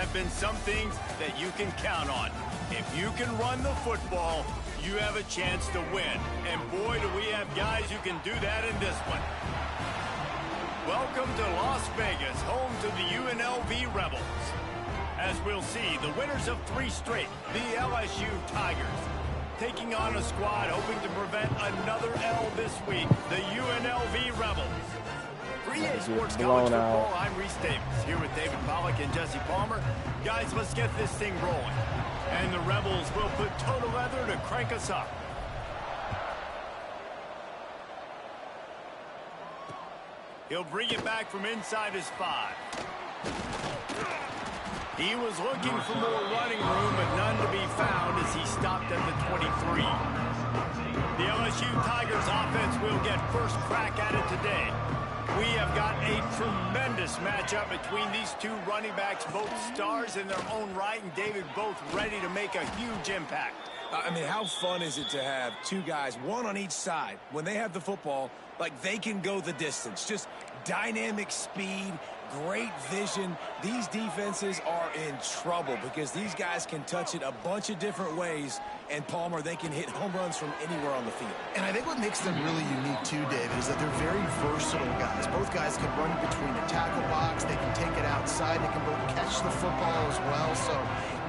have been some things that you can count on. If you can run the football, you have a chance to win. And boy, do we have guys who can do that in this one. Welcome to Las Vegas, home to the UNLV Rebels. As we'll see, the winners of 3 straight, the LSU Tigers, taking on a squad hoping to prevent another L this week, the UNLV Rebels. For EA Sports College Football, I'm Reese Davis, here with David Pollack and Jesse Palmer. Guys, let's get this thing rolling. And the Rebels will put total leather to crank us up. He'll bring it back from inside his 5. He was looking for more running room, but none to be found as he stopped at the 23. The LSU Tigers offense will get first crack at it today. We have got a tremendous matchup between these 2 running backs, both stars in their own right, and David, both ready to make a huge impact. I mean, how fun is it to have 2 guys, one on each side, when they have the football, like they can go the distance. Just dynamic speed, great vision. These defenses are in trouble because these guys can touch it a bunch of different ways, and Palmer, they can hit home runs from anywhere on the field. And I think what makes them really unique too, David, is that they're very versatile guys. Both guys can run between the tackle box, they can take it outside, they can both catch the football as well. So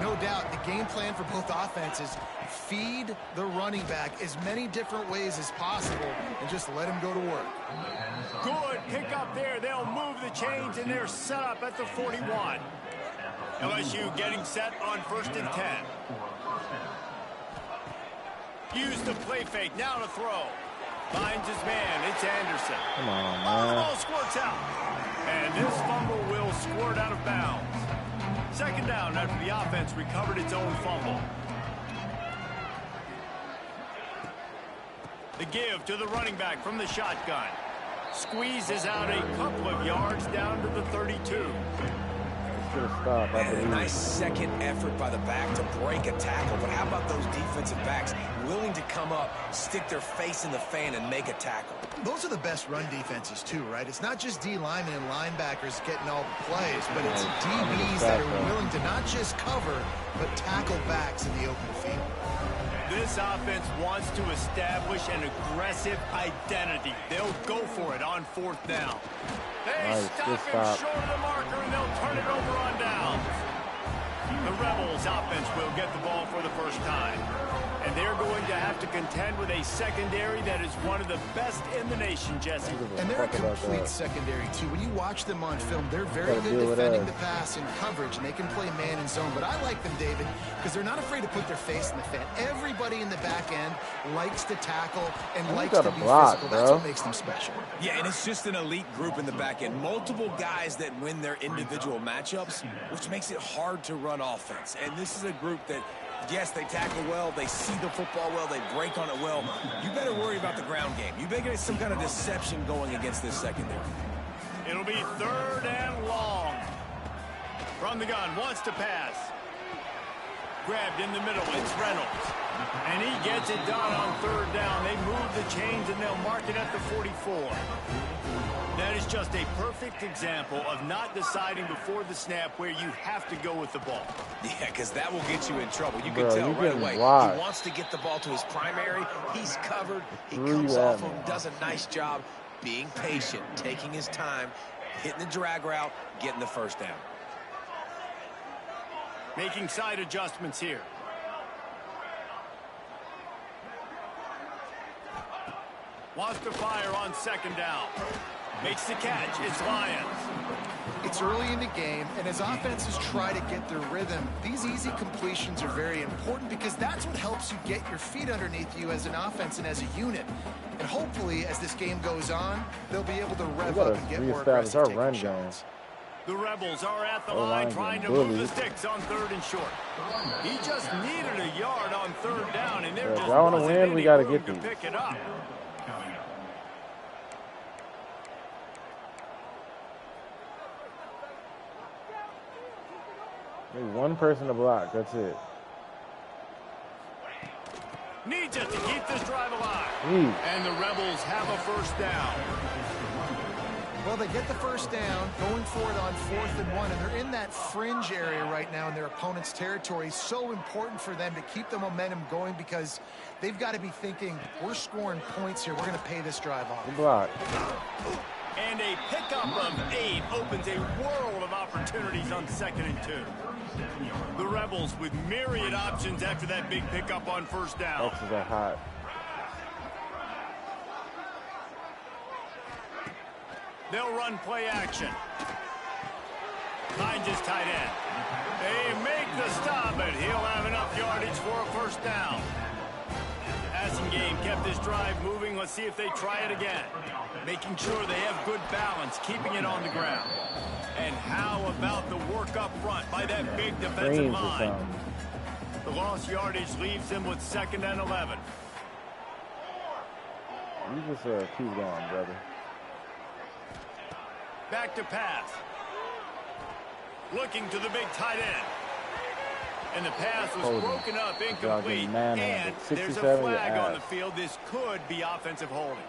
no doubt the game plan for both offenses, feed the running back as many different ways as possible and just let him go to work. Good pick up there. They'll move the chains, and they're set up at the 41. LSU getting set on 1st and 10. Use the play fake. Now to throw. Finds his man. It's Anderson. Come on, The man. ball squirts out. And this fumble will squirt out of bounds. 2nd down after the offense recovered its own fumble. The give to the running back from the shotgun. Squeezes out a couple of yards down to the 32. Man, a nice second effort by the back to break a tackle. But how about those defensive backs willing to come up, stick their face in the fan, and make a tackle? Those are the best run defenses too, right? It's not just D linemen and linebackers getting all the plays, but it's DBs that are willing to not just cover, but tackle backs in the open field. This offense wants to establish an aggressive identity. They'll go for it on 4th down. They stop him short of the marker, and they'll turn it over on downs. The Rebels offense will get the ball for the first time. And they're going to have to contend with a secondary that is one of the best in the nation, Jesse. And they're a complete secondary, too. When you watch them on film, they're very good defending the pass in coverage, and they can play man and zone. But I like them, David, because they're not afraid to put their face in the fan. Everybody in the back end likes to tackle and likes to be physical. That's what makes them special. Yeah, and it's just an elite group in the back end. Multiple guys that win their individual matchups, which makes it hard to run offense. And this is a group that, yes, they tackle well, they see the football well, they break on it well. You better worry about the ground game. You better get some kind of deception going against this secondary. It'll be 3rd and long. From the gun, wants to pass. Grabbed in the middle, it's Reynolds. And he gets it done on 3rd down. They move the chains, and they'll mark it at the 44. That is just a perfect example of not deciding before the snap where you have to go with the ball. Yeah, because that will get you in trouble. You can tell right away. He wants to get the ball to his primary. He's covered. He comes off him, does a nice job being patient, taking his time, hitting the drag route, getting the 1st down. Making side adjustments here. Wants to fire on 2nd down. Makes the catch. It's Lions. It's early in the game, and as offenses try to get their rhythm, these easy completions are very important because that's what helps you get your feet underneath you as an offense and as a unit. And hopefully, as this game goes on, they'll be able to rev up and get more aggressive taking shots. The Rebels are at the line trying to move the sticks on 3rd and short. He just needed a yard on 3rd down, and they're just wasn't any room to pick it up. Maybe one person to block. That's it. Needs it to keep this drive alive. And the Rebels have a 1st down. Well, they get the first down, going for it on 4th and 1, and they're in that fringe area right now in their opponent's territory. So important for them to keep the momentum going because they've got to be thinking, we're scoring points here. We're going to pay this drive off. Good block. And a pickup of 8 opens a world of opportunities on 2nd and 2. The Rebels with myriad options after that big pickup on first down. Texas are hot. They'll run play action. Finds his tight end. They make the stop, but he'll have enough yardage for a first down. Passing game kept this drive moving. Let's see if they try it again. Making sure they have good balance, keeping it on the ground. And how about the work up front by that big defensive line? The lost yardage leaves them with 2nd and 11. You just keep going, brother. Back to pass. Looking to the big tight end. And the pass was broken up, incomplete. And there's a flag on the field. This could be offensive holding.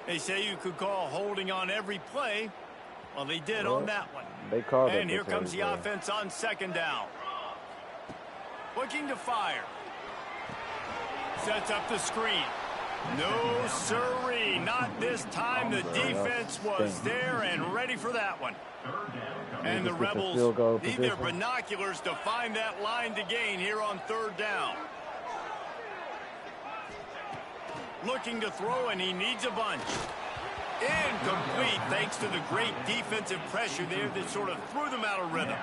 They say you could call holding on every play. Well, they did on that one. They called it. And here comes the offense on 2nd down. Looking to fire. Sets up the screen. No, sirree, not this time. The defense was there and ready for that one. And the Rebels need their binoculars to find that line to gain here on 3rd down. Looking to throw, and he needs a bunch. Incomplete, thanks to the great defensive pressure there that sort of threw them out of rhythm.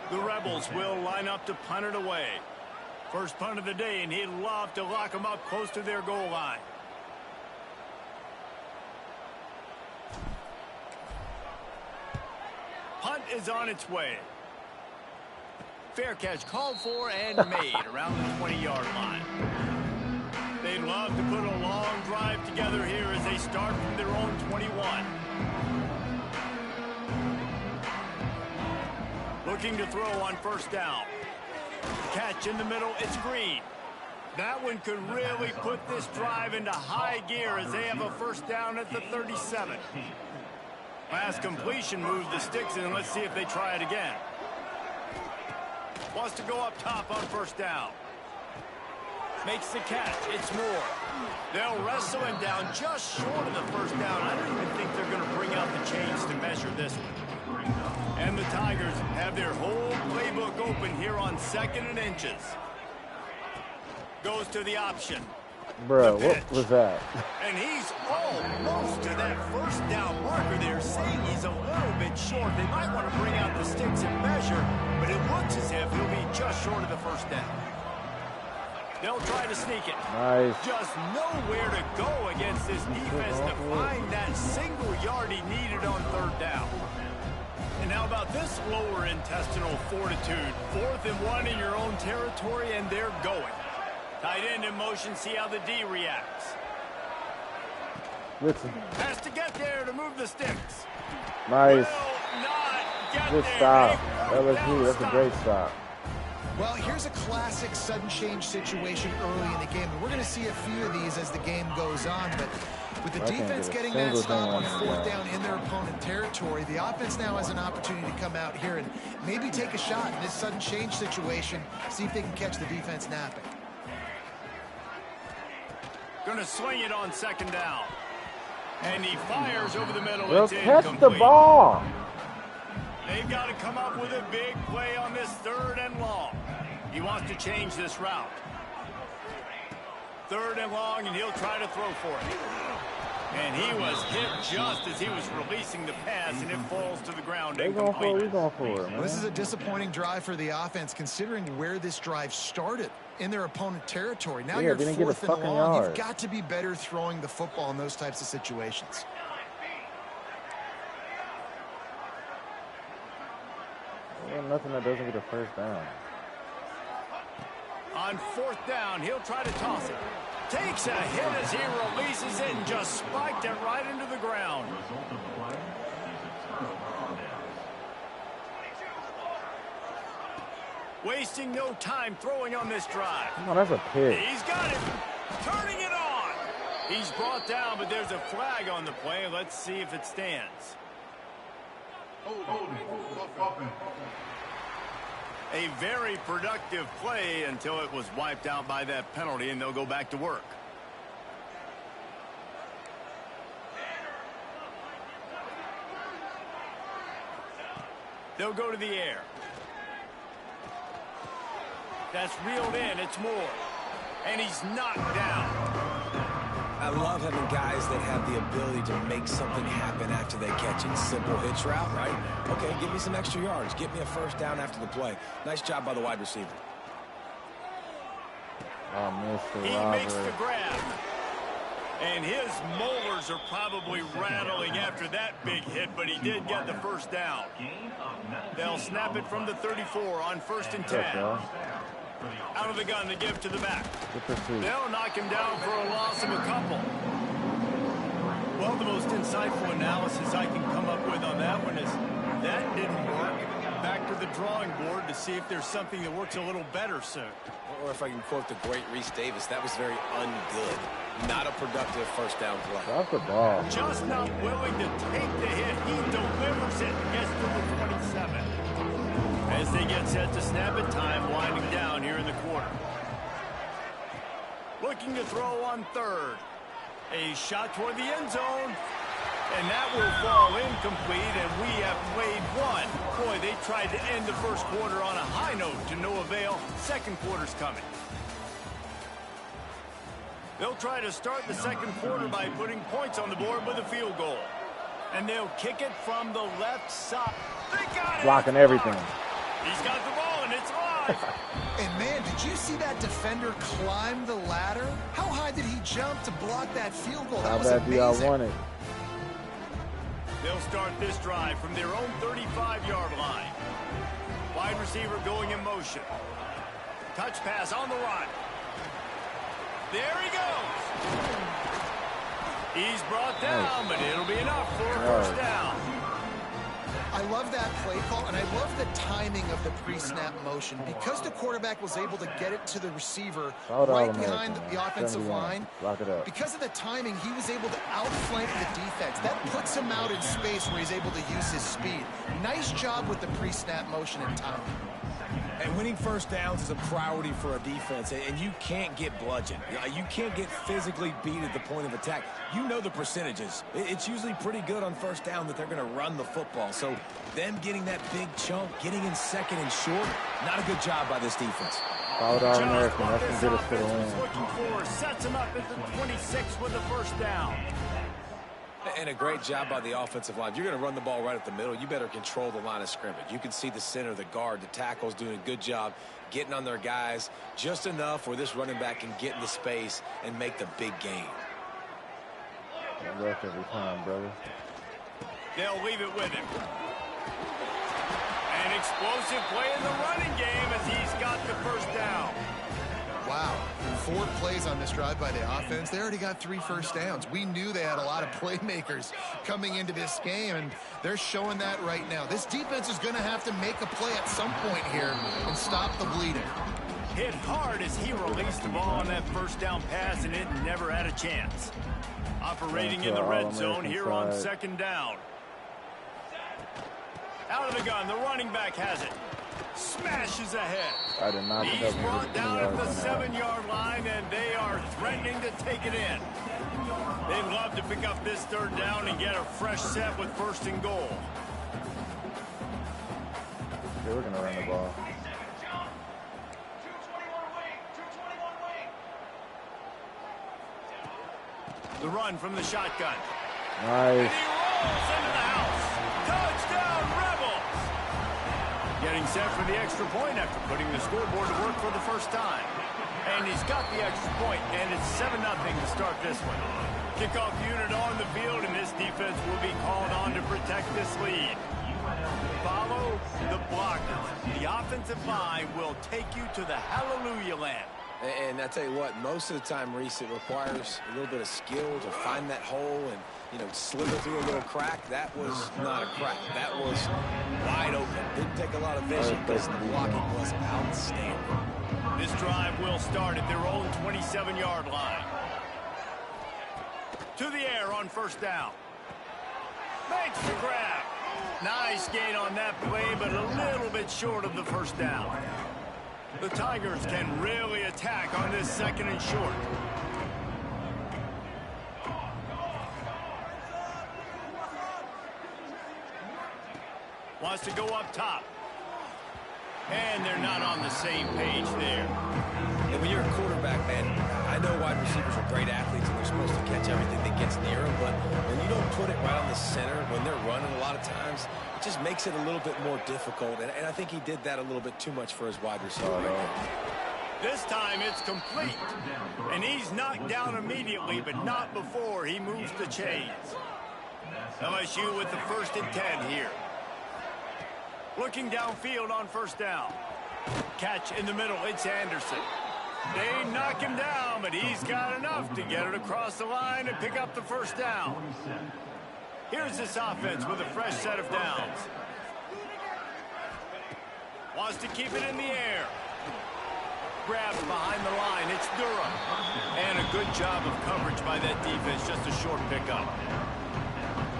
The Rebels will line up to punt it away. First punt of the day, and he'd love to lock them up close to their goal line. Punt is on its way. Fair catch called for and made around the 20-yard line. They'd love to put a long drive together here as they start from their own 21. Looking to throw on first down. Catch in the middle, it's Green. That one could really put this drive into high gear as they have a first down at the 37. Last completion moves the sticks in. Let's see if they try it again. Wants to go up top on first down. Makes the catch. It's Moore. They'll wrestle him down just short of the first down. I don't even think they're going to bring out the chains to measure this one. And the Tigers have their whole playbook open here on 2nd and inches. Goes to the option. Bro, what was that? And he's almost to that first down marker there, saying he's a little bit short. They might want to bring out the sticks and measure, but it looks as if he'll be just short of the first down. They'll try to sneak it. Nice. Just nowhere to go against this defense to find that single yard he needed on 3rd down. And how about this lower intestinal fortitude? 4th and 1 in your own territory, and they're going. Tight end in motion, see how the D reacts. Listen. Has to get there to move the sticks. Nice. Will not get Good there. stop. LSU, that's a great stop. Well, here's a classic sudden change situation early in the game. And we're going to see a few of these as the game goes on. But with the defense getting that stop on 4th down in their opponent territory, the offense now has an opportunity to come out here and maybe take a shot in this sudden change situation, see if they can catch the defense napping. Going to swing it on 2nd down. And he fires over the middle. Well, it's catch incomplete. the ball. They've got to come up with a big play on this 3rd and long. He wants to change this route. 3rd and long, and he'll try to throw for it. And he was hit just as he was releasing the pass, and it falls to the ground incomplete. We're going for it, man. Well, this is a disappointing drive for the offense, considering where this drive started in their opponent territory. Now you're 4th and long. You've got to be better throwing the football in those types of situations. Nothing that doesn't get a first down. On 4th down, he'll try to toss it. Takes a hit as he releases it and just spiked it right into the ground. Wasting no time throwing on this drive. Oh, that's a pick. He's got it. Turning it on. He's brought down, but there's a flag on the play. Let's see if it stands. A very productive play until it was wiped out by that penalty, and they'll go back to work. They'll go to the air. That's reeled in. It's Moore. And he's knocked down. I love having guys that have the ability to make something happen after they catch it. Simple hitch route, right? Okay, give me some extra yards. Get me a first down after the play. Nice job by the wide receiver. Oh, Mr. He Robert. makes the grab. And his molars are probably rattling after that big hit, but he did get the first down. They'll snap it from the 34 on 1st and 10. Out of the gun to give to the back. They'll knock him down for a loss of a couple. Well, the most insightful analysis I can come up with on that one is that didn't work. Back to the drawing board to see if there's something that works a little better soon. Or if I can quote the great Reese Davis, that was very ungood. Not a productive first down play. Drop the ball. Just not willing to take the hit. He delivers it and gets to the 27. As they get set to snap it, time winding down here in the quarter. Looking to throw on 3rd. A shot toward the end zone. And that will fall incomplete, and we have played one. Boy, they tried to end the first quarter on a high note to no avail. Second quarter's coming. They'll try to start the second quarter by putting points on the board with a field goal. And they'll kick it from the left side. They got it! Blocking everything. He's got the ball, and it's live. And, man, did you see that defender climb the ladder? How high did he jump to block that field goal? That was amazing. How bad do y'all want it? They'll start this drive from their own 35-yard line. Wide receiver going in motion. Touch pass on the run. There he goes. He's brought down, but it'll be enough for a first down. I love that play call, and I love the timing of the pre-snap motion. Because the quarterback was able to get it to the receiver right behind the offensive line, because of the timing, he was able to outflank the defense. That puts him out in space where he's able to use his speed. Nice job with the pre-snap motion and timing. And winning first downs is a priority for a defense, and you can't get bludgeoned. You can't get physically beat at the point of attack. You know the percentages. It's usually pretty good on first down that they're going to run the football. So them getting that big chunk, getting in second and short, not a good job by this defense. Fouled out American. That's going to get us to the win. Looking for, sets him up at the 26 with the first down. And a great job by the offensive line. If you're going to run the ball right at the middle, you better control the line of scrimmage. You can see the center, the guard, the tackles doing a good job getting on their guys just enough where this running back can get into space and make the big game. Left every time, brother. They'll leave it with him. An explosive play in the running game as he's got the first down. Wow. 4 plays on this drive by the offense. They already got 3 first downs. We knew they had a lot of playmakers coming into this game, and they're showing that right now. This defense is going to have to make a play at some point here and stop the bleeding. Hit hard as he released the ball on that first down pass, and it never had a chance. Operating in the red zone here on second down. Out of the gun, the running back has it. Smashes ahead. I did not. He's brought down at the 7-yard line, and they are threatening to take it in. They'd love to pick up this third down and get a fresh set with 1st and goal. They were going to run the ball. The run from the shotgun. Nice. And he rolls into the house. Touchdown, Rebels! Getting set for the extra point after putting the scoreboard to work for the first time. And he's got the extra point, and it's 7-0 to start this one. Kickoff unit on the field, and this defense will be called on to protect this lead. Follow the blockers. The offensive line will take you to the hallelujah land. And I tell you what, most of the time, Reese, it requires a little bit of skill to find that hole and, you know, slither through a little crack. That was not a crack. That was wide open. Didn't take a lot of vision because the blocking was outstanding. This drive will start at their own 27-yard line. To the air on first down. Makes the grab. Nice gain on that play, but a little bit short of the first down. The Tigers can really attack on this second and short. Wants to go up top. And they're not on the same page there. And when you're a quarterback, man, I know wide receivers are great athletes and they're supposed to catch everything that gets near them, but when you don't put it right on the center, when they're running a lot of times, it just makes it a little bit more difficult. And I think he did that a little bit too much for his wide receiver. This time it's complete. And he's knocked down immediately, but not before he moves the chains. LSU with the 1st and 10 here. Looking downfield on first down. Catch in the middle. It's Anderson. They knock him down, but he's got enough to get it across the line and pick up the first down. Here's this offense with a fresh set of downs. Wants to keep it in the air. Grabs behind the line. It's Durham. And a good job of coverage by that defense. Just a short pickup.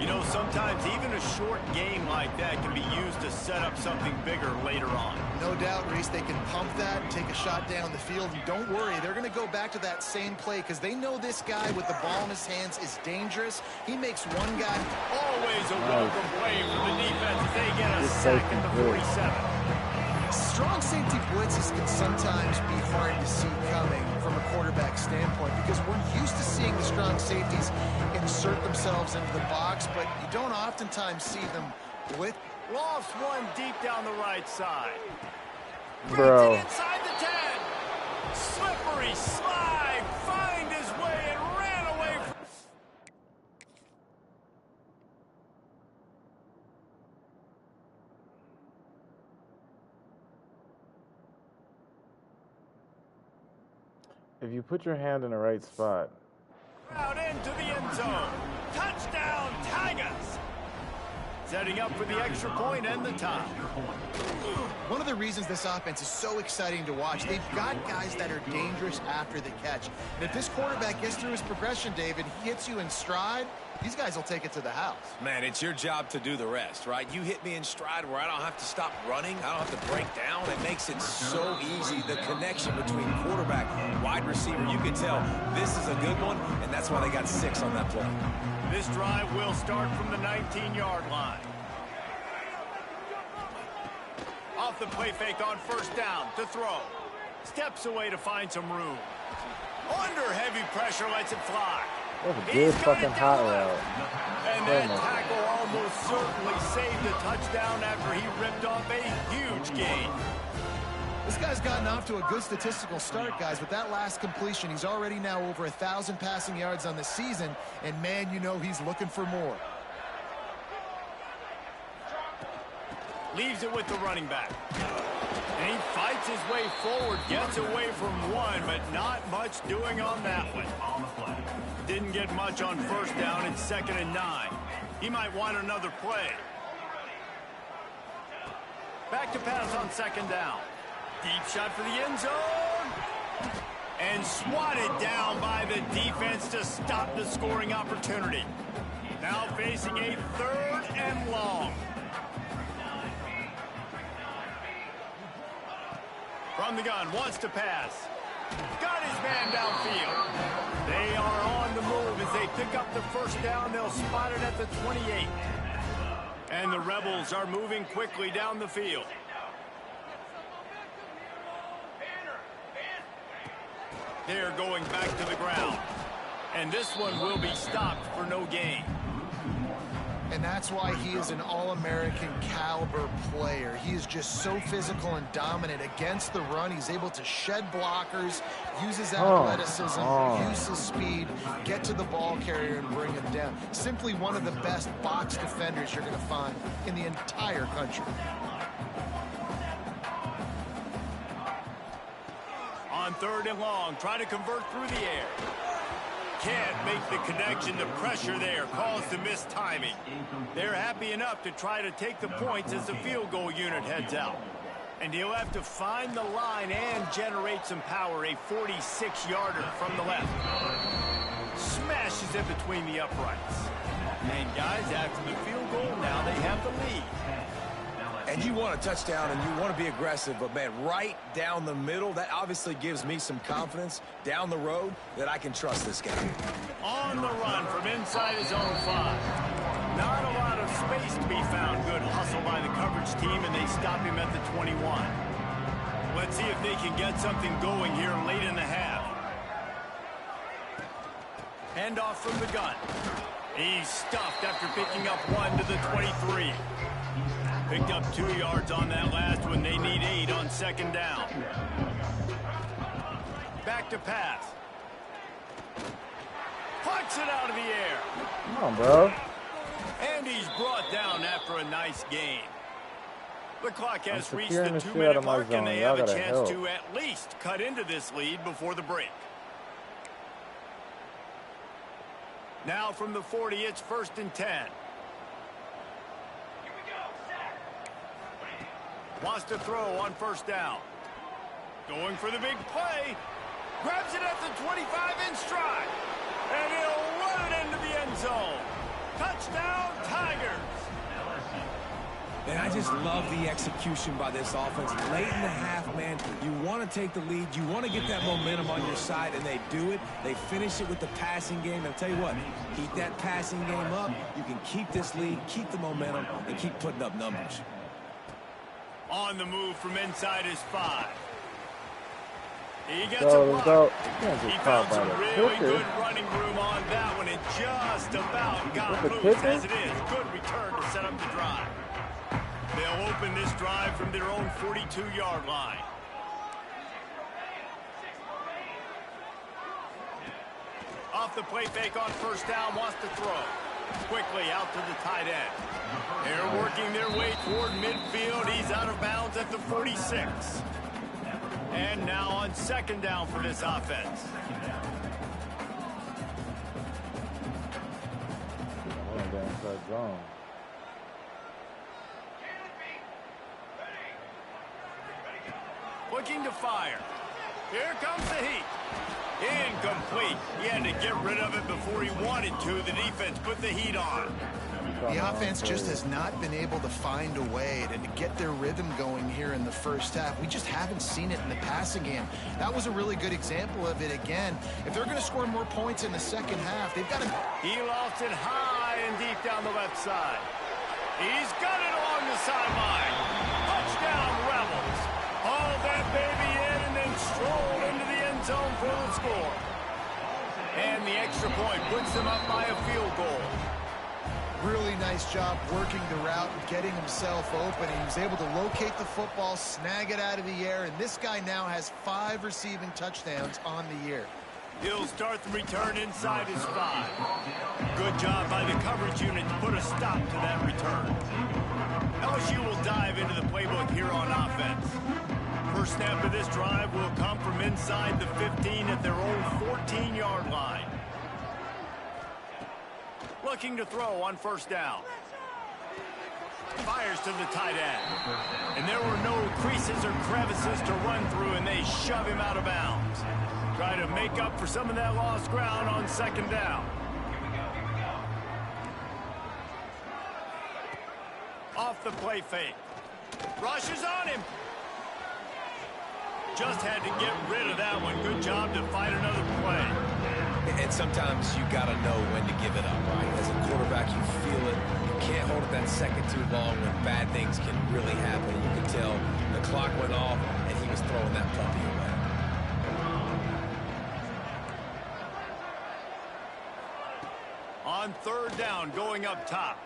You know, sometimes even a short game like that can be used to set up something bigger later on. No doubt, Reese, they can pump that and take a shot down the field. And don't worry, they're going to go back to that same play because they know this guy with the ball in his hands is dangerous. He makes one guy. Always a welcome play for the defense as they get a sack at the 47. Strong safety blitzes can sometimes be hard to see coming from a quarterback standpoint because we're used to seeing the strong safeties insert themselves into the box, but you don't oftentimes see them blitz. Lost one deep down the right side. Bro. Inside the 10. Slippery slide. Find his way and ran away from... If you put your hand in the right spot. Out into the end zone. Touchdown, Tigers. Setting up for the extra point and the tie. One of the reasons this offense is so exciting to watch, they've got guys that are dangerous after the catch. And if this quarterback gets through his progression, David, he hits you in stride, these guys will take it to the house. Man, it's your job to do the rest, right? You hit me in stride where I don't have to stop running. I don't have to break down. It makes it so easy. The connection between quarterback and wide receiver, you can tell this is a good one, and that's why they got 6 on that play. This drive will start from the 19-yard line. Off the play fake on first down to throw. Steps away to find some room. Under heavy pressure, lets it fly. That's a good fucking hot route. And that tackle almost certainly saved a touchdown after he ripped off a huge gain. This guy's gotten off to a good statistical start, guys. With that last completion, he's already now over 1,000 passing yards on the season. And, man, you know he's looking for more. Leaves it with the running back. And he fights his way forward, gets away from one, but not much doing on that one. Didn't get much on first down. It's 2nd and 9. He might want another play. Back to pass on 2nd down. Deep shot for the end zone. And swatted down by the defense to stop the scoring opportunity. Now facing a 3rd and long. From the gun, wants to pass. Got his man downfield. They are on the move as they pick up the first down. They'll spot it at the 28. And the Rebels are moving quickly down the field. They're going back to the ground. And this one will be stopped for no gain. And that's why he is an All-American caliber player. He is just so physical and dominant against the run. He's able to shed blockers, use his athleticism, use his speed, get to the ball carrier and bring him down. Simply one of the best box defenders you're going to find in the entire country. On 3rd and long, try to convert through the air. Can't make the connection. The pressure there caused the missed timing. They're happy enough to try to take the points as the field goal unit heads out. And he'll have to find the line and generate some power. A 46-yarder from the left. Smashes sit between the uprights. And guys, after the field goal, now they have the lead. And you want a touchdown and you want to be aggressive, but man, right down the middle, that obviously gives me some confidence down the road that I can trust this guy. On the run from inside his own 5. Not a lot of space to be found. Good hustle by the coverage team, and they stop him at the 21. Let's see if they can get something going here late in the half. Handoff from the gun. He's stuffed after picking up 1 to the 23. Picked up 2 yards on that last one. They need 8 on second down. Back to pass. Plucks it out of the air. Come on, bro. And he's brought down after a nice gain. The clock has reached the securing the shit 2-minute out of my mark, and they zone. have Y'all a gotta chance help. to at least cut into this lead before the break. Now from the 40, it's 1st and 10. Wants to throw on 1st down. Going for the big play. Grabs it at the 25 in stride. And he'll run it into the end zone. Touchdown, Tigers. And I just love the execution by this offense. Late in the half, man, you want to take the lead. You want to get that momentum on your side, and they do it. They finish it with the passing game. And I'll tell you what, keep that passing game up. You can keep this lead, keep the momentum, and keep putting up numbers. On the move from inside his 5. He gets So, a block. so, He found some really good running room on that one and just about got loose as it is. Good return to set up the drive. They'll open this drive from their own 42-yard line. Off the play fake on 1st down, wants to throw. Quickly out to the tight end. They're working their way toward midfield. He's out of bounds at the 46. And now on 2nd down for this offense. Looking to fire. Here comes the heat. Incomplete. He had to get rid of it before he wanted to. The defense put the heat on. The offense just has not been able to find a way to get their rhythm going here in the first half. We just haven't seen it in the passing game. That was a really good example of it again. If they're going to score more points in the second half, they've got to... He lost it high and deep down the left side. He's got it along the sideline. Touchdown, Rebels. Hauled that baby in and then strolled into the end zone for the score. And the extra point puts them up by a field goal. Really nice job working the route and getting himself open. He was able to locate the football, snag it out of the air, and this guy now has 5 receiving touchdowns on the year. He'll start the return inside his 5. Good job by the coverage unit to put a stop to that return. LSU will dive into the playbook here on offense. First snap of this drive will come from inside the 15 at their own 14-yard line. Looking to throw on 1st down. Fires to the tight end. And there were no creases or crevices to run through, and they shove him out of bounds. Try to make up for some of that lost ground on 2nd down. Off the play fake. Rushes on him. Just had to get rid of that one. Good job to fight another play. And sometimes you got to know when to give it up, right? As a quarterback, you feel it. You can't hold it that second too long when bad things can really happen. You can tell the clock went off, and he was throwing that puppy away. On 3rd down, going up top.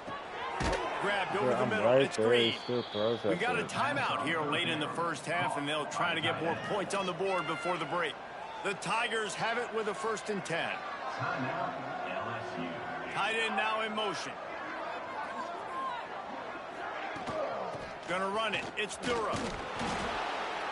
Grabbed over the middle. Right it's there. Green. We We got a timeout here late in the first half, and they'll try to get more points on the board before the break. The Tigers have it with a 1st and 10. Tight end now in motion. Gonna run it. It's Durham.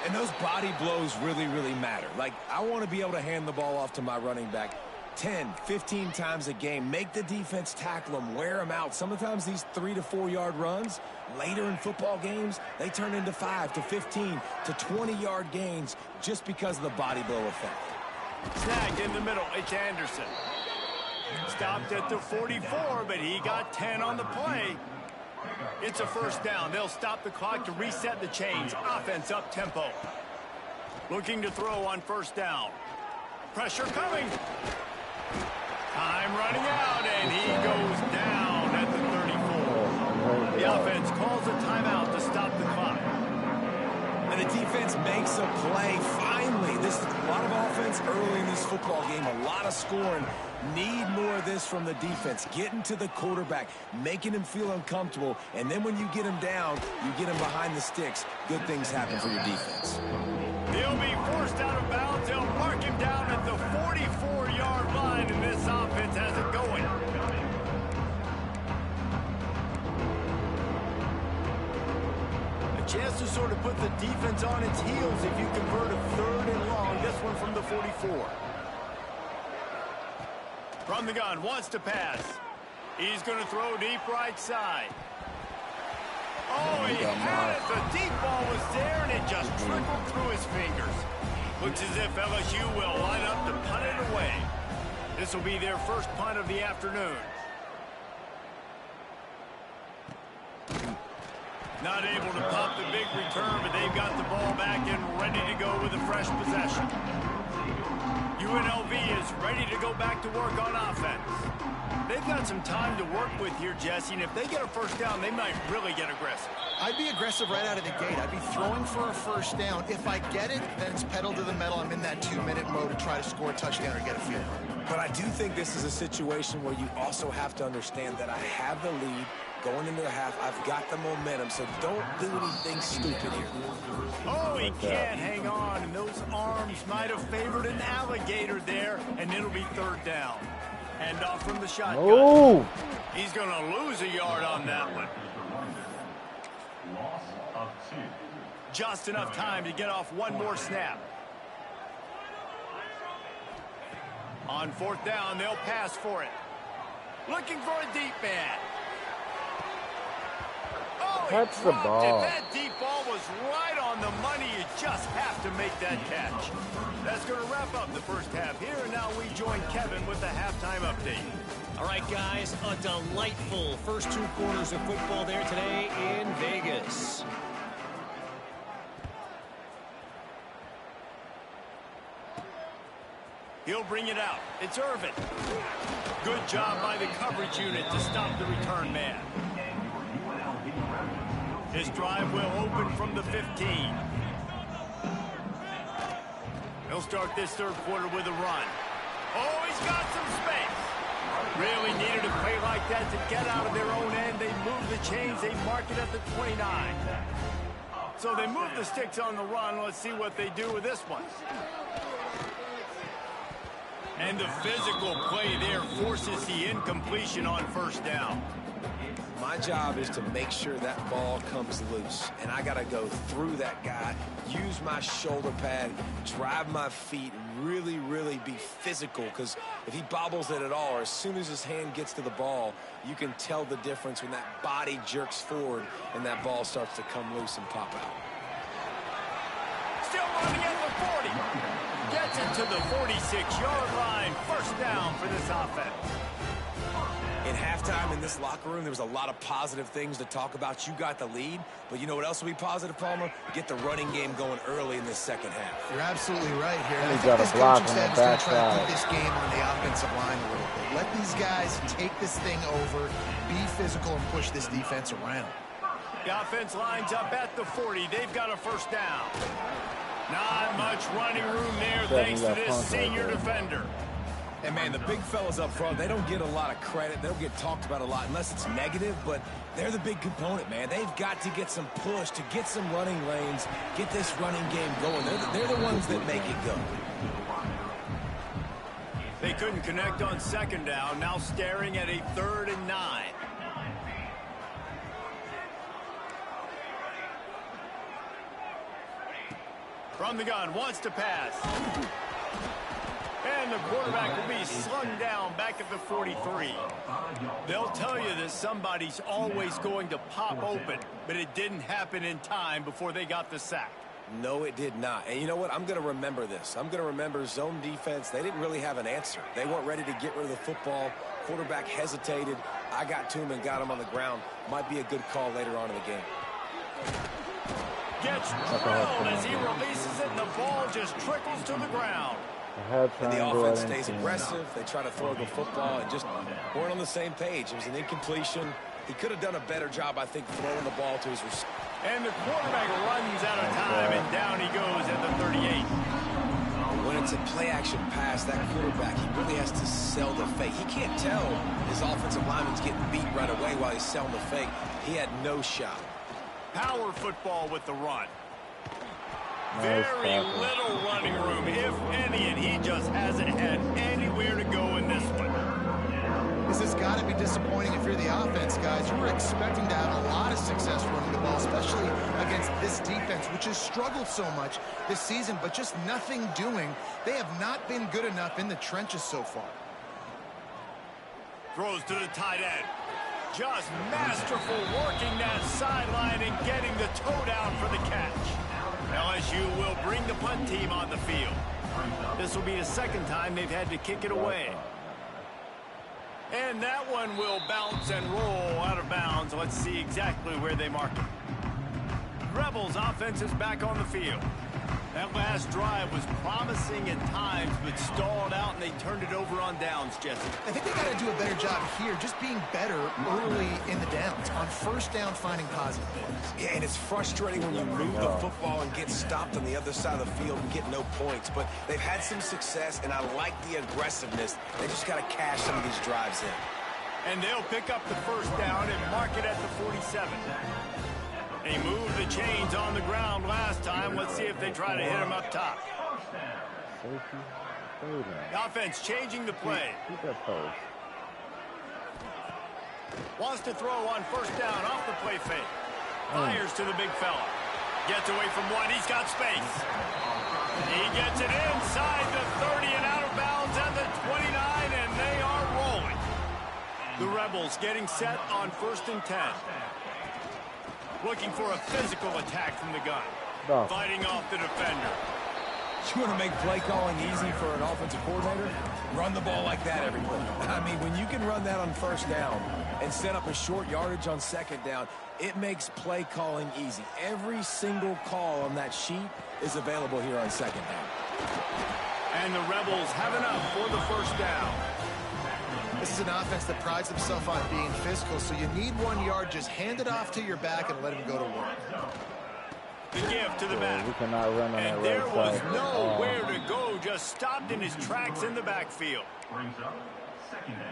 And those body blows really, really matter. Like, I want to be able to hand the ball off to my running back 10, 15 times a game. Make the defense tackle them, wear them out. Sometimes these 3 to 4 yard runs, later in football games, they turn into 5 to 15 to 20-yard gains just because of the body blow effect. Snagged in the middle. It's Anderson. Stopped at the 44, but he got 10 on the play. It's a first down. They'll stop the clock to reset the chains. Offense up tempo. Looking to throw on first down. Pressure coming. Time running out, and he goes down at the 34. The offense calls a timeout to stop the clock. And the defense makes a play. Finally, this is a lot of offense early in this football game, a lot of scoring. Need more of this from the defense. Getting to the quarterback, making him feel uncomfortable, and then when you get him down, you get him behind the sticks. Good things happen for your defense. He'll be forced out of bounds. They'll mark him down at the 44-yard line, and this offense has it going. A chance to sort of put the defense on its heels if you convert a third and long. This one from the 44. From the gun, wants to pass. He's going to throw deep right side. Oh, he had it. The deep ball was there, and it just trickled through his fingers. Looks as if LSU will line up to punt it away. This will be their first punt of the afternoon. Not able to pop the big return, but they've got the ball back and ready to go with a fresh possession. UNLV is ready to go back to work on offense. They've got some time to work with here, Jesse, and if they get a first down, they might really get aggressive. I'd be aggressive right out of the gate. I'd be throwing for a first down. If I get it, then it's pedal to the metal. I'm in that 2-minute mode to try to score a touchdown or get a field goal. But I do think this is a situation where you also have to understand that I have the lead going into the half. I've got the momentum, so don't do anything stupid here. Oh, he can't hang on, and those arms might have favored an alligator there, and it'll be third down. Hand off from the shotgun. Oh! He's going to lose a yard on that one. Just enough time to get off one more snap. On fourth down, they'll pass for it. Looking for a deep man. Oh, Catch the ball. That deep ball was right on the money. You just have to make that catch. That's going to wrap up the first half here, and now we join Kevin with the halftime update. All right, guys, a delightful first 2 quarters of football there today in Vegas. He'll bring it out. It's Irvin. Good job by the coverage unit to stop the return man. His drive will open from the 15. He'll start this third quarter with a run. Oh, he's got some space. Really needed a play like that to get out of their own end. They move the chains. They mark it at the 29. So they move the sticks on the run. Let's see what they do with this one. And the physical play there forces the incompletion on first down. My job is to make sure that ball comes loose, and I got to go through that guy, use my shoulder pad, drive my feet, and really, really be physical, because if he bobbles it at all, or as soon as his hand gets to the ball, you can tell the difference when that body jerks forward and that ball starts to come loose and pop out. Still running at the 40. Gets it to the 46-yard line. First down for this offense. In halftime in this locker room, there was a lot of positive things to talk about. You got the lead, but you know what else will be positive, Palmer? Get the running game going early in this second half. You're absolutely right here. And I he's think got a this block coaching on the staff is going to try to backside. put this game on the offensive line a little bit. Let these guys take this thing over, be physical, and push this defense around. The offense lines up at the 40. They've got a first down. Not much running room there thanks to this senior defender. And, man, the big fellas up front, they don't get a lot of credit. They don't get talked about a lot unless it's negative, but they're the big component, man. They've got to get some push, to get some running lanes, get this running game going. They're the ones that make it go. They couldn't connect on second down, now staring at a 3rd and 9. From the gun, wants to pass. And the quarterback will be slung down back at the 43. They'll tell you that somebody's always going to pop open, but it didn't happen in time before they got the sack. No, it did not. And you know what? I'm going to remember this. I'm going to remember zone defense. They didn't really have an answer. They weren't ready to get rid of the football. Quarterback hesitated. I got to him and got him on the ground. Might be a good call later on in the game. Gets drilled as he releases it, and the ball just trickles to the ground. And the offense stays aggressive. They try to throw the football and just weren't on the same page. It was an incompletion. He could have done a better job, I think, throwing the ball to his receiver. And the quarterback runs out of time, and down he goes at the 38. When it's a play-action pass, that quarterback, he really has to sell the fake. He can't tell his offensive lineman's getting beat right away while he's selling the fake. He had no shot. Power football with the run. Nice Very little running room, if any, and he just hasn't had anywhere to go in this one. This has got to be disappointing if you're the offense, guys. You were expecting to have a lot of success running the ball, especially against this defense, which has struggled so much this season, but just nothing doing. They have not been good enough in the trenches so far. Throws to the tight end. Just masterful working that sideline and getting the toe down for the catch. LSU will bring the punt team on the field. This will be the second time they've had to kick it away. And that one will bounce and roll out of bounds. Let's see exactly where they mark it. Rebels offense is back on the field. That last drive was promising at times, but stalled out, and they turned it over on downs, Jesse. I think they got to do a better job here, just being better early in the downs, on first down, finding positive plays. Yeah, and it's frustrating when you move the football and get stopped on the other side of the field and get no points. But they've had some success, and I like the aggressiveness. They just got to cash some of these drives in. And they'll pick up the first down and mark it at the 47. They moved the chains on the ground last time. Let's see if they try to hit him up top. The offense changing the play. Wants to throw on first down off the play fake. Fires to the big fella. Gets away from one. He's got space. He gets it inside the 30 and out of bounds at the 29, and they are rolling. The Rebels getting set on 1st and 10. Looking for a physical attack from the gun. Fighting off the defender. You want to make play calling easy for an offensive coordinator? Run the ball like that every play. I mean, when you can run that on first down and set up a short yardage on second down, it makes play calling easy. Every single call on that sheet is available here on second down. And the Rebels have enough for the first down. This is an offense that prides themselves on being physical, so you need 1 yard. Just hand it off to your back and let him go to work. The give to the back. We cannot run on and that there right was side. nowhere to go, just stopped in his tracks in the backfield.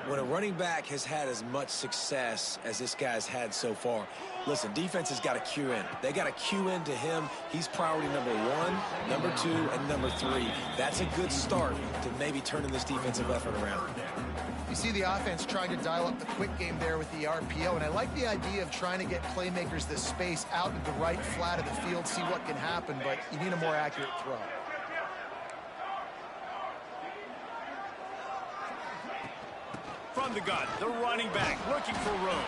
When a running back has had as much success as this guy's had so far, listen, defense has got to cue in. They got to cue in to him. He's priority number 1, number 2, and number 3. That's a good start to maybe turning this defensive effort around. You see the offense trying to dial up the quick game there with the RPO, and I like the idea of trying to get playmakers this space out in the right flat of the field, see what can happen, but you need a more accurate throw. From the gun, the running back looking for room.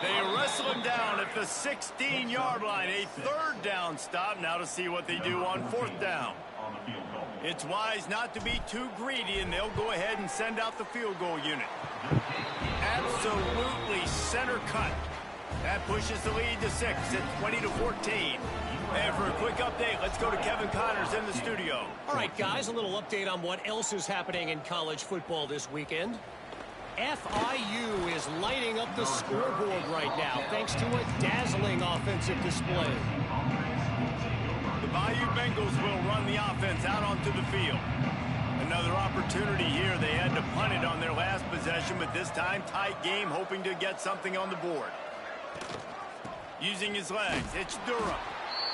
They wrestle him down at the 16-yard line. A 3rd down stop. Now to see what they do on 4th down. It's wise not to be too greedy, and they'll go ahead and send out the field goal unit. Absolutely center cut. That pushes the lead to 6 at 20-14. And for a quick update, let's go to Kevin Connors in the studio. All right, guys, a little update on what else is happening in college football this weekend. FIU is lighting up the scoreboard right now thanks to a dazzling offensive display. The Bayou Bengals will run the offense out onto the field. Another opportunity here. They had to punt it on their last possession, but this time tight game, hoping to get something on the board. Using his legs, it's Durham.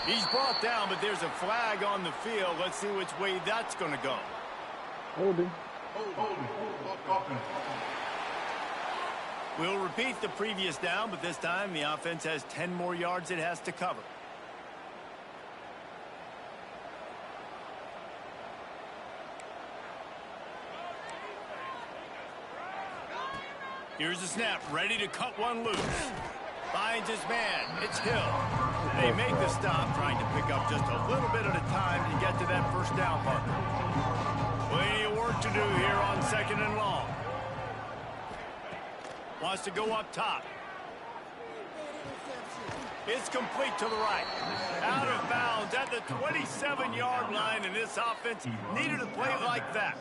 He's brought down, but there's a flag on the field. Let's see which way that's going to go. Holding. We'll repeat the previous down, but this time the offense has 10 more yards it has to cover. Here's the snap, ready to cut one loose. Finds his man. It's Hill. They make the stop, trying to pick up just a little bit at a time to get to that first down marker. Plenty of work to do here on 2nd and long. Wants to go up top. It's complete to the right. Out of bounds at the 27-yard line, and this offense needed a play like that.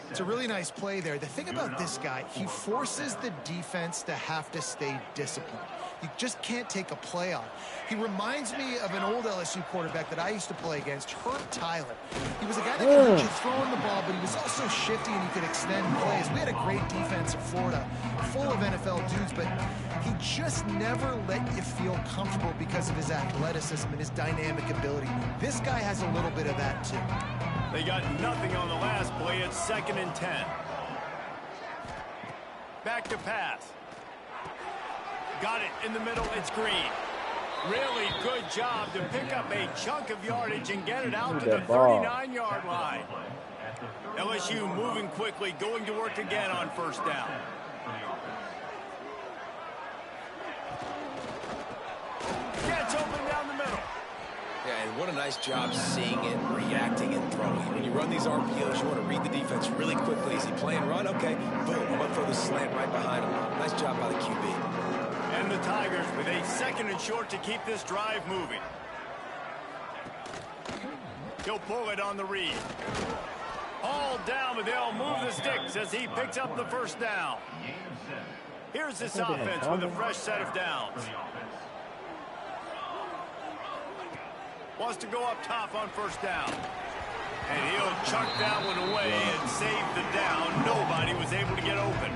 It's a really nice play there. The thing about this guy, he forces the defense to have to stay disciplined. You just can't take a play off. He reminds me of an old LSU quarterback that I used to play against, Herb Tyler. He was a guy that could get throwing the ball, but he was also shifty and he could extend plays. We had a great defense in Florida, full of NFL dudes, but he just never let you feel comfortable because of his athleticism and his dynamic ability. This guy has a little bit of that too. They got nothing on the last play. It's 2nd and 10. Back to pass. Got it in the middle. It's Green. Really good job to pick up a chunk of yardage and get it out to the 39-yard line. LSU moving quickly, going to work again on 1st down. Gets open down the middle. Yeah, and what a nice job seeing it, reacting, and throwing. When you run these RPOs, you want to read the defense really quickly. Is he playing run? Okay, boom, I'm going to throw the slant right behind him. Nice job by the QB. And the Tigers with a 2nd and short to keep this drive moving. He'll pull it on the read. All down, but they'll move the sticks as he picks up the 1st down. Here's this offense with a fresh set of downs. Wants to go up top on 1st down. And he'll chuck that one away and save the down. Nobody was able to get open.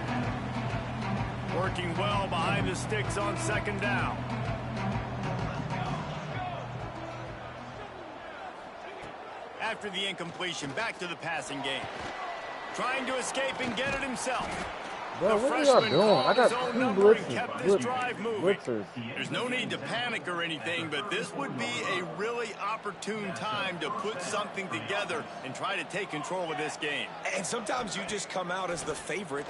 Working well behind the sticks on 2nd down. After the incompletion, back to the passing game. Trying to escape and get it himself. Bro, what are y'all doing? I got 2 blitzers. There's no need to panic or anything, but this would be a really opportune time to put something together and try to take control of this game. And sometimes you just come out as the favorite,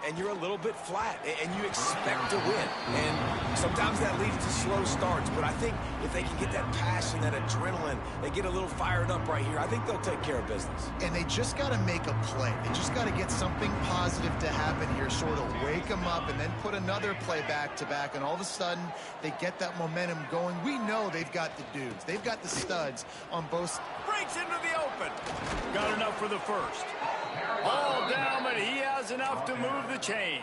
and you're a little bit flat, and you expect to win. And sometimes that leads to slow starts, but I think if they can get that passion, that adrenaline, they get a little fired up right here, I think they'll take care of business. And they just got to make a play. They just got to get something positive to happen here, sort of wake them up, and then put another play back-to-back, and all of a sudden they get that momentum going. We know they've got the dudes. They've got the studs on both. Breaks into the open. Got enough for the 1st. All down, but he has enough to move the chains.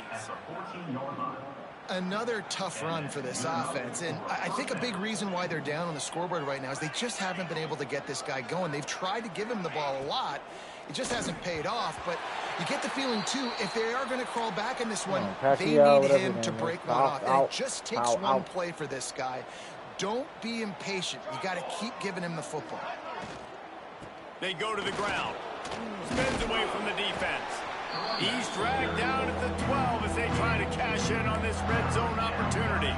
Another tough run for this offense, and I think a big reason why they're down on the scoreboard right now is they just haven't been able to get this guy going. They've tried to give him the ball a lot. It just hasn't paid off, but you get the feeling, too, if they are going to crawl back in this one, they need him to break one off. And it just takes one play for this guy. Don't be impatient. You got to keep giving him the football. They go to the ground. Spins away from the defense. He's dragged down at the 12 as they try to cash in on this red zone opportunity.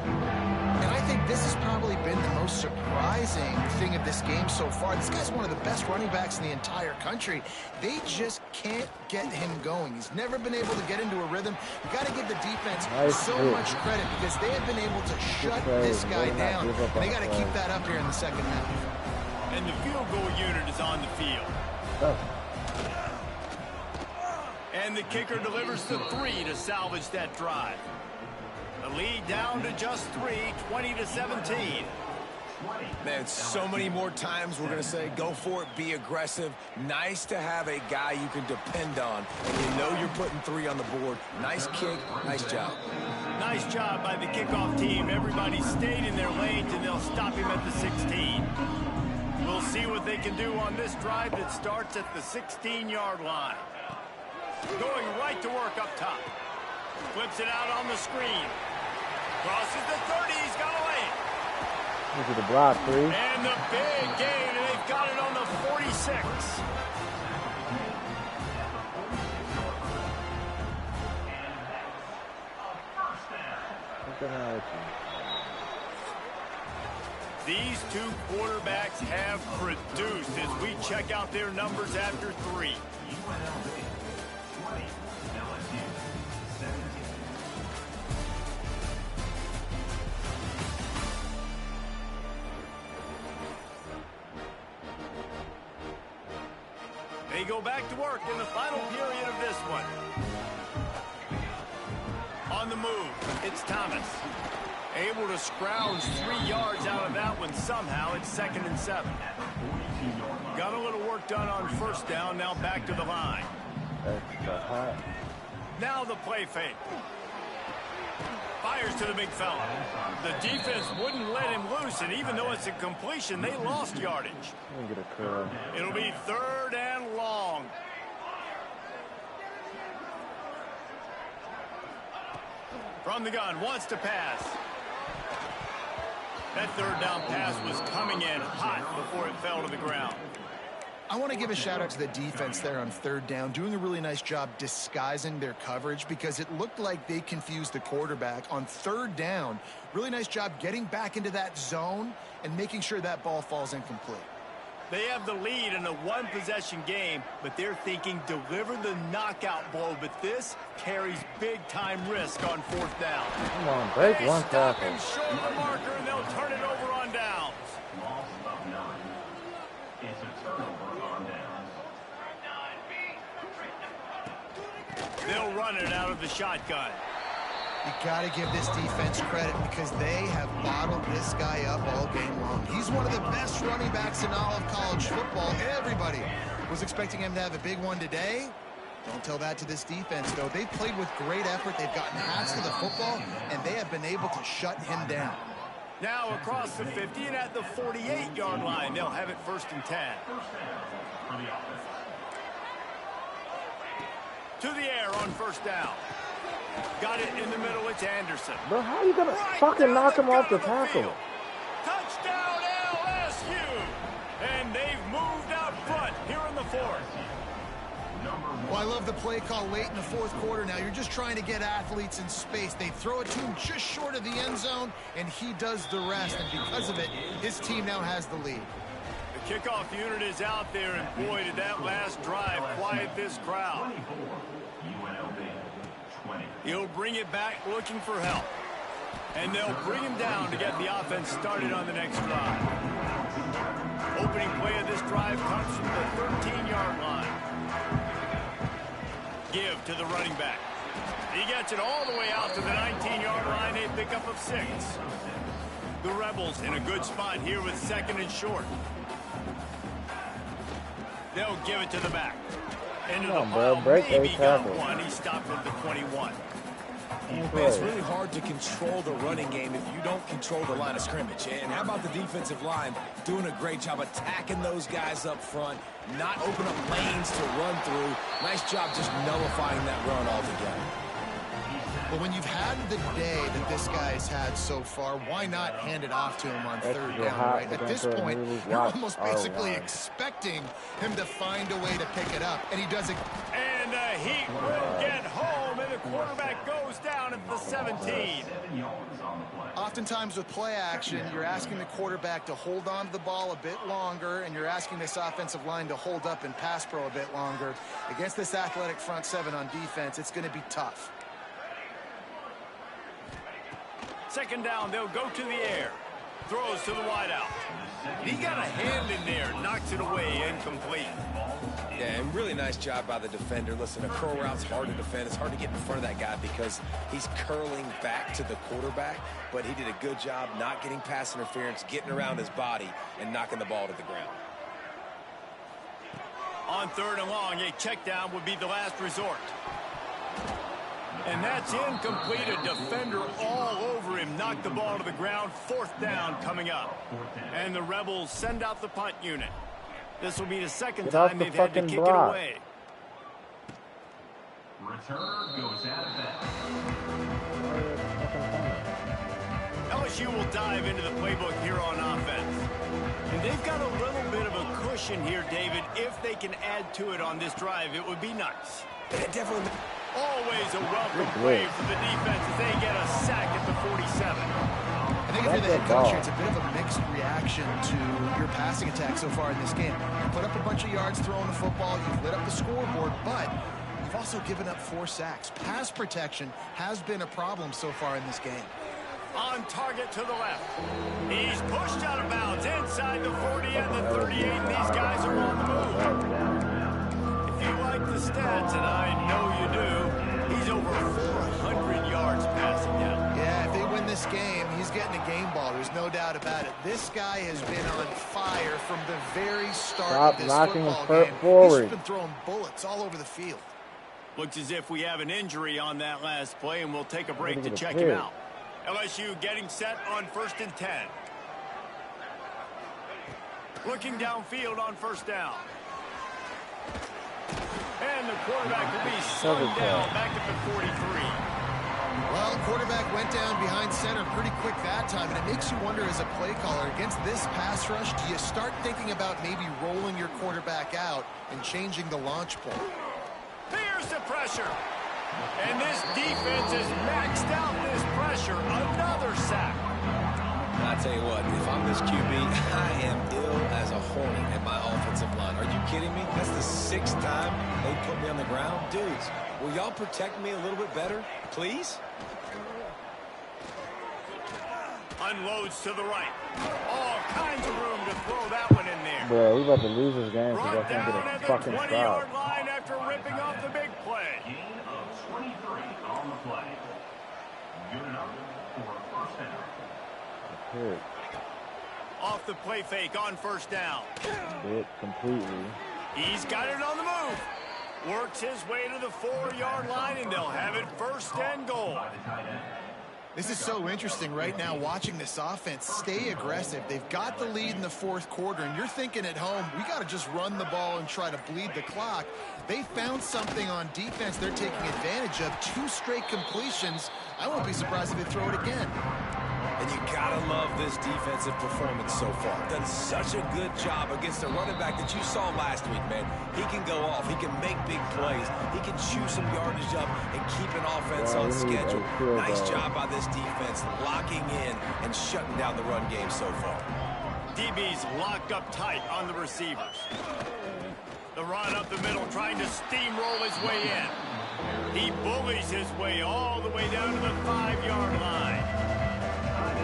And I think this has probably been the most surprising thing of this game so far. This guy's one of the best running backs in the entire country. They just can't get him going. He's never been able to get into a rhythm. You got to give the defense so much credit because they have been able to shut this guy down. And they got to keep that up here in the 2nd half. And the field goal unit is on the field. And the kicker delivers the 3 to salvage that drive. The lead down to just 3, 20-17. Man, so many more times we're going to say, go for it, be aggressive. Nice to have a guy you can depend on, and you know you're putting 3 on the board. Nice kick, nice job. Nice job by the kickoff team. Everybody stayed in their lanes, and they'll stop him at the 16. We'll see what they can do on this drive that starts at the 16-yard line. Going right to work up top. Flips it out on the screen. Crosses the 30. He's got away. Look at the block, 3. And the big gain, and they've got it on the 46. These 2 quarterbacks have produced as we check out their numbers after 3. they go back to work in the final period of this one. On the move, it's Thomas. Able to scrounge 3 yards out of that one somehow. It's 2nd and 7. Got a little work done on first down. Now back to the line. Now the play fake. Fires to the big fella. The defense wouldn't let him loose, and even though it's a completion, they lost yardage. It'll be 3rd and long. From the gun, wants to pass. That 3rd down pass was coming in hot before it fell to the ground. I want to give a shout out to the defense there on 3rd down, doing a really nice job disguising their coverage because it looked like they confused the quarterback on 3rd down. Really nice job getting back into that zone and making sure that ball falls incomplete. They have the lead in a 1-possession game, but they're thinking deliver the knockout blow, but this carries big-time risk on 4th down. Come on, break one tackle. Short of the marker, and they'll turn it over on downs. It's a turnover on downs. They'll run it out of the shotgun. You got to give this defense credit because they have bottled this guy up all game long. He's one of the best running backs in all of college football. Everybody was expecting him to have a big one today. Don't tell that to this defense, though. They've played with great effort. They've gotten hats to the football, and they have been able to shut him down. Now across the 50 and at the 48-yard line. They'll have it 1st and 10. To the air on 1st down. Got it in the middle. It's Anderson. Bro, how are you going to fucking knock him off the tackle? Touchdown LSU. And they've moved out front here in the 4th. Well, I love the play call late in the 4th quarter now. You're just trying to get athletes in space. They throw it to him just short of the end zone, and he does the rest. And because of it, his team now has the lead. The kickoff unit is out there, and boy, did that last drive quiet this crowd. He'll bring it back looking for help. And they'll bring him down to get the offense started on the next drive. Opening play of this drive comes from the 13-yard line. Give to the running back. He gets it all the way out to the 19-yard line, a pickup of 6. The Rebels in a good spot here with 2nd and short. They'll give it to the back. Into the pile, maybe got one. He stopped at the 21. It's really hard to control the running game if you don't control the line of scrimmage. And how about the defensive line doing a great job attacking those guys up front, not open up lanes to run through. Nice job just nullifying that run altogether. But when you've had the day that this guy's had so far, why not hand it off to him on 3rd down, right? At this point, you're almost basically expecting him to find a way to pick it up, and he does it. And the Heat will get home, and the quarterback goes down at the 17. Oftentimes with play action, you're asking the quarterback to hold on to the ball a bit longer, and you're asking this offensive line to hold up in pass pro a bit longer. Against this athletic front 7 on defense, it's going to be tough. 2nd down, they'll go to the air. Throws to the wideout. He got a hand in there, knocks it away, incomplete. Yeah, and really nice job by the defender. Listen, a curl route's hard to defend. It's hard to get in front of that guy because he's curling back to the quarterback, but he did a good job not getting pass interference, getting around his body, and knocking the ball to the ground. On 3rd and long, a check down would be the last resort. And that's incomplete. A defender all over him. Knocked the ball to the ground. 4th down coming up. And the Rebels send out the punt unit. This will be the 2nd time they've had to kick it away. Return goes out of bounds. LSU will dive into the playbook here on offense. And they've got a little bit of a cushion here, David. If they can add to it on this drive, it would be nice. It definitely. Always a welcome play for the defense as they get a sack at the 47. I think if you're the head coach here, it's a bit of a mixed reaction to your passing attack so far in this game. You put up a bunch of yards throwing the football, you've lit up the scoreboard, but you've also given up 4 sacks. Pass protection has been a problem so far in this game. On target to the left. He's pushed out of bounds inside the 40 and the 38. These guys are on the move. at the stats, and I know you do. He's over 400 yards passing now. Yeah, if they win this game, he's getting a game ball. There's no doubt about it. This guy has been on fire from the very start of this football game. Forward. He's been throwing bullets all over the field. Looks as if we have an injury on that last play, and we'll take a break to check him out. LSU getting set on 1st and 10. Looking downfield on 1st down. And the quarterback will be slowed down back at the 43. Well, quarterback went down behind center pretty quick that time, and it makes you wonder as a play caller, against this pass rush, do you start thinking about maybe rolling your quarterback out and changing the launch point? Here's the pressure. And this defense has maxed out this pressure. Another sack. I'll tell you what, if I'm this QB, I am ill as a hornet at my offensive line. Are you kidding me? That's the 6th time they put me on the ground. Dudes, will y'all protect me a little bit better, please? Unloads to the right. All kinds of room to throw that one in there. Bro, we about to lose this game because I Brought can't down get at a the fucking 20-yard stop. line after ripping off the big play. Gain of 23 on the play. Good enough for a 1st down. Hit. Off the play fake on 1st down. Hit completely. He's got it on the move. Works his way to the 4-yard line, and they'll have it 1st and goal. This is so interesting right now, watching this offense stay aggressive. They've got the lead in the 4th quarter, and you're thinking at home, we got to just run the ball and try to bleed the clock. They found something on defense they're taking advantage of. 2 straight completions. I won't be surprised if they throw it again. And you gotta love this defensive performance so far. Done such a good job against a running back that you saw last week, man. He can go off. He can make big plays. He can chew some yardage up and keep an offense on schedule. Nice job by this defense locking in and shutting down the run game so far. DB's locked up tight on the receivers. The run up the middle, trying to steamroll his way in. He bullies his way all the way down to the 5-yard line.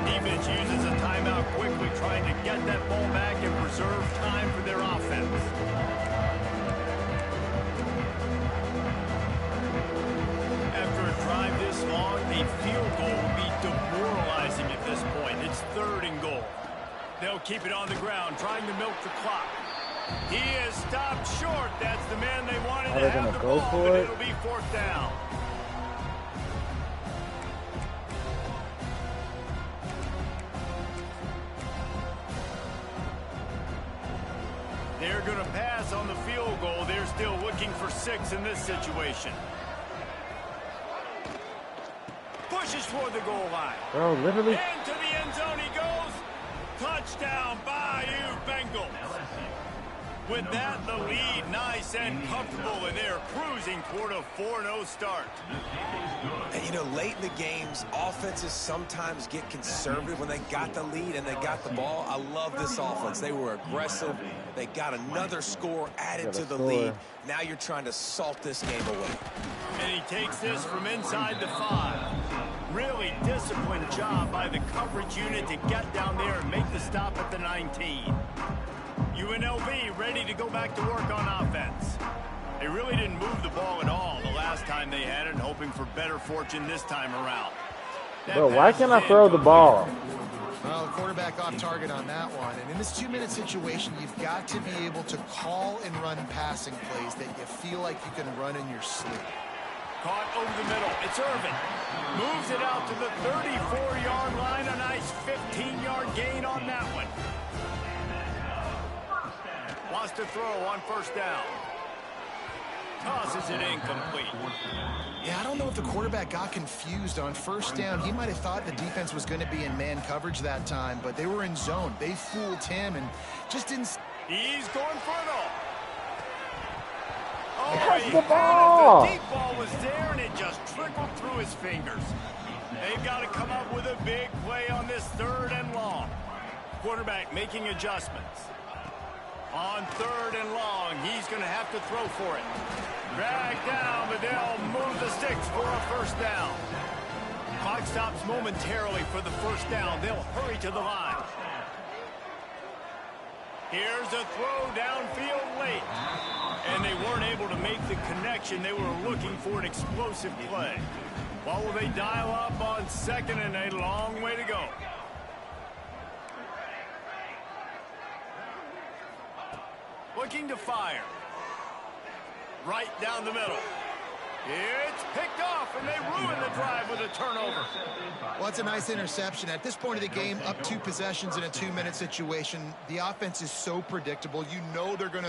Defense uses a timeout quickly, trying to get that ball back and preserve time for their offense. After a drive this long, a field goal will be demoralizing at this point. It's 3rd and goal. They'll keep it on the ground, trying to milk the clock. He is stopped short. That's the man they wanted to have the ball, but it'll be 4th down. They're going to pass on the field goal. They're still looking for 6 in this situation. Pushes toward the goal line. Bro, literally. Into the end zone he goes. Touchdown, Bayou Bengals. With that, the lead nice and comfortable, and they're cruising toward a 4-0 start. And, you know, late in the games, offenses sometimes get conservative when they got the lead and they got the ball. I love this offense. They were aggressive. They got another score added to the lead. Now you're trying to salt this game away. And he takes this from inside the 5. Really disciplined job by the coverage unit to get down there and make the stop at the 19. UNLV ready to go back to work on offense. They really didn't move the ball at all the last time they had it, hoping for better fortune this time around. Bro, why can't I throw the ball? Well, the quarterback off target on that one. And in this 2-minute situation, you've got to be able to call and run passing plays that you feel like you can run in your sleep. Caught over the middle. It's Irvin. Moves it out to the 34-yard line. A nice 15-yard gain on that one. Wants to throw on 1st down. Tosses it incomplete. Yeah, I don't know if the quarterback got confused on 1st down. He might have thought the defense was going to be in man coverage that time, but they were in zone. They fooled him and just didn't... He's going for it all. Oh, Catch he the had ball. it. The deep ball was there, and it just trickled through his fingers. They've got to come up with a big play on this 3rd and long. Quarterback making adjustments. On 3rd and long, he's going to have to throw for it. Drag down, but they'll move the sticks for a 1st down. Clock stops momentarily for the 1st down. They'll hurry to the line. Here's a throw downfield late. And they weren't able to make the connection. They were looking for an explosive play. Well, will they dial up on second and a long way to go? Looking to fire. Right down the middle. It's picked off, and they ruin the drive with a turnover. Well, it's a nice interception. At this point of the game, up 2 possessions in a 2-minute situation, the offense is so predictable. You know they're going to